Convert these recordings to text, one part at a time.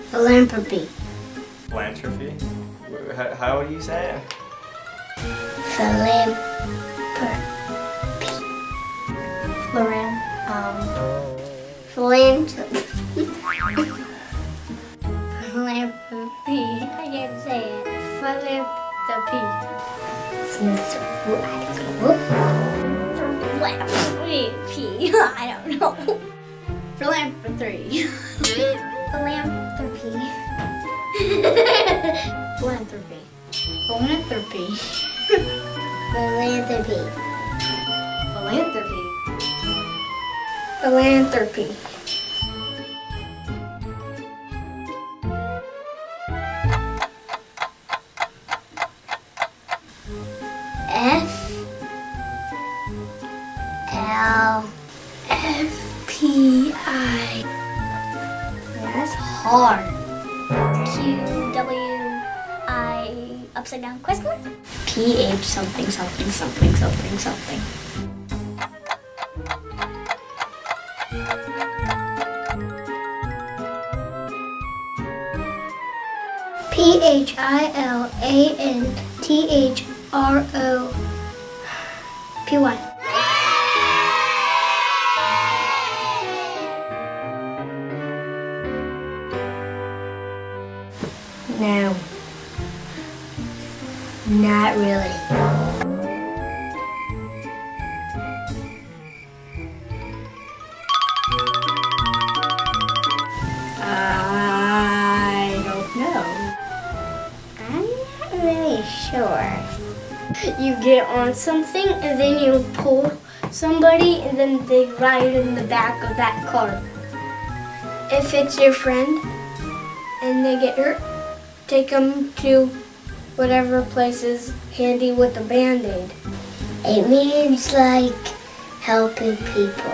Philanthropy. Philanthropy? How do you say it? Philanthropy. Philanthropy. Philanthropy. I can't say it. Philanthropy. Philanthropy. I don't know. Philanthropy. Philanthropy. Philanthropy. Philanthropy. Philanthropy. Philanthropy. Philanthropy. F-L-F-P-I. That's hard. Q-W-I upside down question mark? P-H something something something something something. P-H-I-L-A-N-T-H-R-O-P-Y. No, not really. I don't know. I'm not really sure. You get on something and then you pull somebody and then they ride in the back of that car. If it's your friend and they get hurt, take them to whatever place is handy with a Band-Aid. It means like helping people.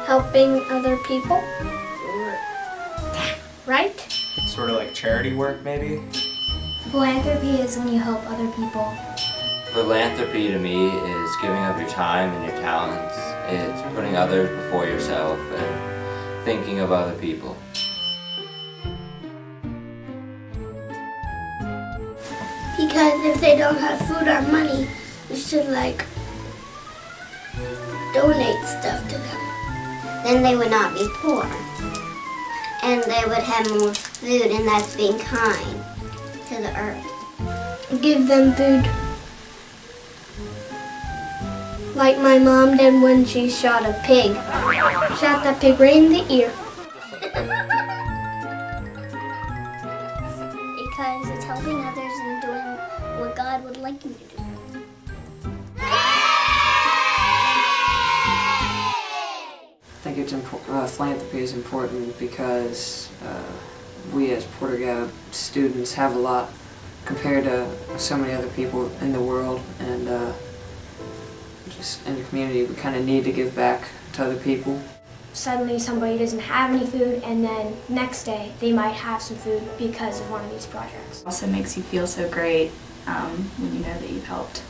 Helping other people? Right? Sort of like charity work, maybe? Philanthropy is when you help other people. Philanthropy to me is giving up your time and your talents. It's putting others before yourself and thinking of other people. Because if they don't have food or money, you should like donate stuff to them. Then they would not be poor. And they would have more food, and that's being kind to the earth. Give them food. Like my mom did when she shot a pig. Shot the pig right in the ear. Because it's helping others and doing what God would like you to do. I think it's philanthropy is important because we as Porter-Gaud students have a lot compared to so many other people in the world, and just in the community we kind of need to give back to other people. Suddenly somebody doesn't have any food, and then next day they might have some food because of one of these projects. It also makes you feel so great when you know that you've helped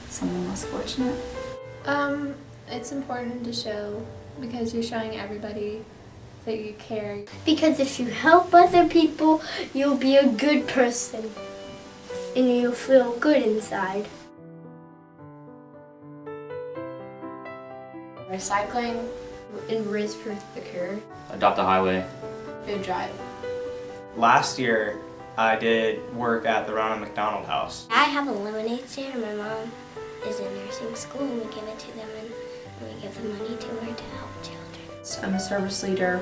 someone less fortunate. It's important to show because you're showing everybody that you care. Because if you help other people, you'll be a good person and you'll feel good inside. Recycling and Riz for the Cure. Adopt a highway. Food drive. Last year, I did work at the Ronald McDonald House. I have a lemonade stand and my mom is in nursing school and we give it to them and we give the money to her to help children. I'm a service leader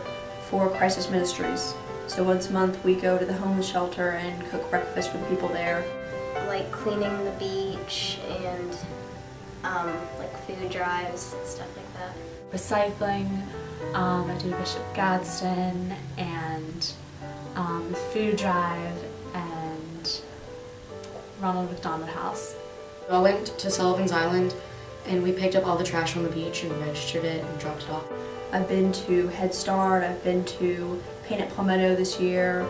for Crisis Ministries. So once a month we go to the homeless shelter and cook breakfast for the people there. Like cleaning the beach and like food drives and stuff like that. Recycling, I do Bishop Gadsden and food drive and Ronald McDonald House. I went to Sullivan's Island and we picked up all the trash on the beach and registered it and dropped it off. I've been to Head Start, I've been to Paint at Palmetto this year,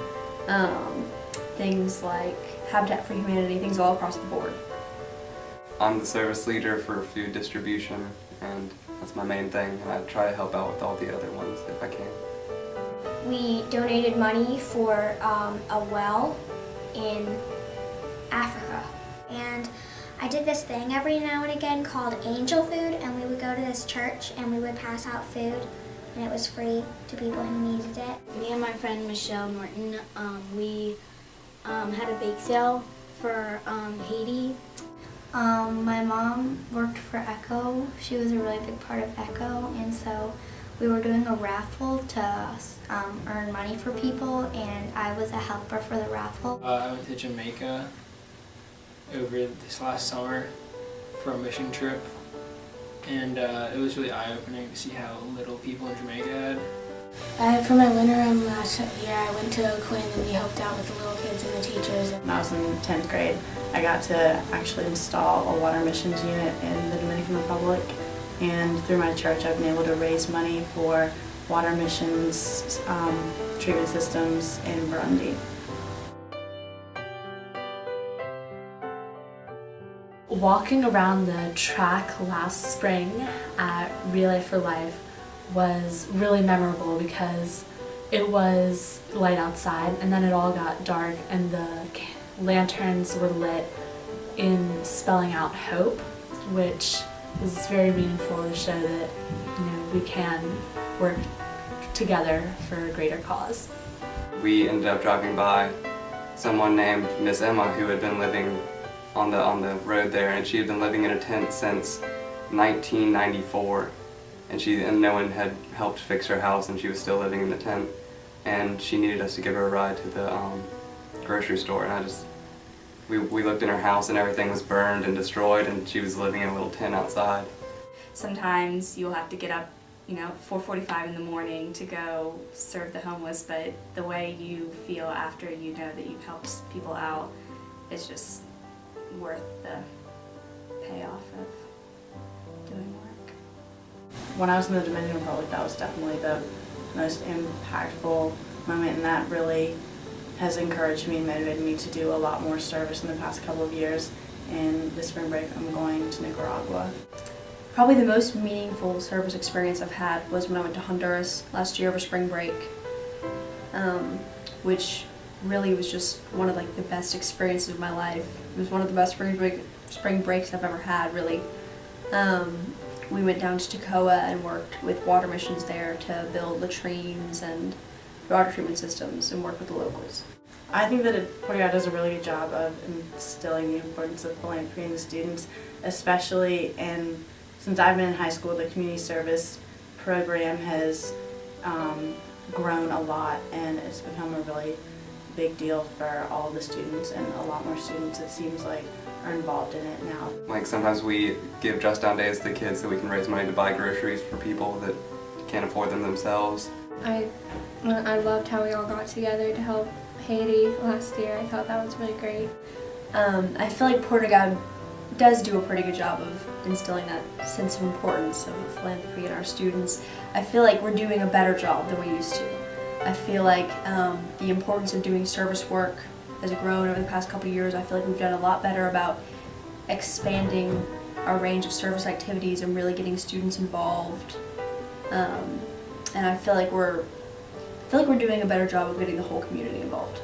things like Habitat for Humanity, things all across the board. I'm the service leader for food distribution, and that's my main thing, and I try to help out with all the other ones if I can. We donated money for a well in Africa. And I did this thing every now and again called Angel Food, and we would go to this church and we would pass out food, and it was free to people who needed it. Me and my friend Michelle Norton, we had a bake sale for Haiti. My mom worked for ECHO. She was a really big part of ECHO, and so we were doing a raffle to earn money for people, and I was a helper for the raffle. I went to Jamaica over this last summer for a mission trip, and it was really eye-opening to see how little people in Jamaica had. For my winter last year, I went to Quinn and we helped out with the little kids and the teachers. When I was in 10th grade, I got to actually install a water missions unit in the Dominican Republic, and through my church I've been able to raise money for water missions treatment systems in Burundi. Walking around the track last spring at Relay for Life was really memorable because it was light outside and then it all got dark and the lanterns were lit in spelling out hope, which was very meaningful to show that we can work together for a greater cause. We ended up driving by someone named Miss Emma who had been living on the road there, and she had been living in a tent since 1994, and no one had helped fix her house, and she was still living in the tent, and she needed us to give her a ride to the grocery store, and we looked in her house and everything was burned and destroyed, and she was living in a little tent outside. Sometimes you'll have to get up 4:45 in the morning to go serve the homeless, but the way you feel after you know that you've helped people out is just worth the payoff of doing work. When I was in the Dominican Republic, that was definitely the most impactful moment, and that really has encouraged me and motivated me to do a lot more service in the past couple of years. And this spring break I'm going to Nicaragua. Probably the most meaningful service experience I've had was when I went to Honduras last year over spring break, which really was just one of the best experiences of my life. It was one of the best spring breaks I've ever had, really. We went down to Toccoa and worked with water missions there to build latrines and water treatment systems and work with the locals. I think that Porter-Gaud does a really good job of instilling the importance of philanthropy in the students, especially since I've been in high school, the community service program has grown a lot, and it's become a really big deal for all the students, and a lot more students, it seems like, are involved in it now. Like sometimes we give Just Down Days to kids so we can raise money to buy groceries for people that can't afford them themselves. I loved how we all got together to help Haiti last year. I thought that was really great. I feel like Porter-Gaud does do a pretty good job of instilling that sense of importance of philanthropy in our students. I feel like we're doing a better job than we used to. I feel like the importance of doing service work has grown over the past couple of years. I feel like we've done a lot better about expanding our range of service activities and really getting students involved. And I feel like we're doing a better job of getting the whole community involved.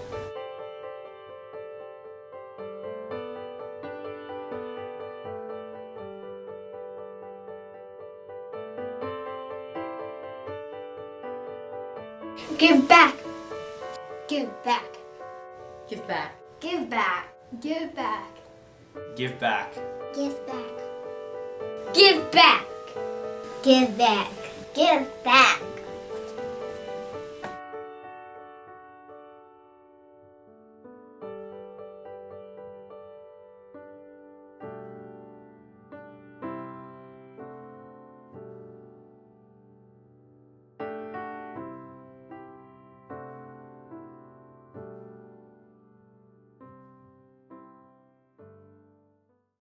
Give back. Give back. Give back. Give back. Give back. Give back. Give back. Give back. Give back. Give back.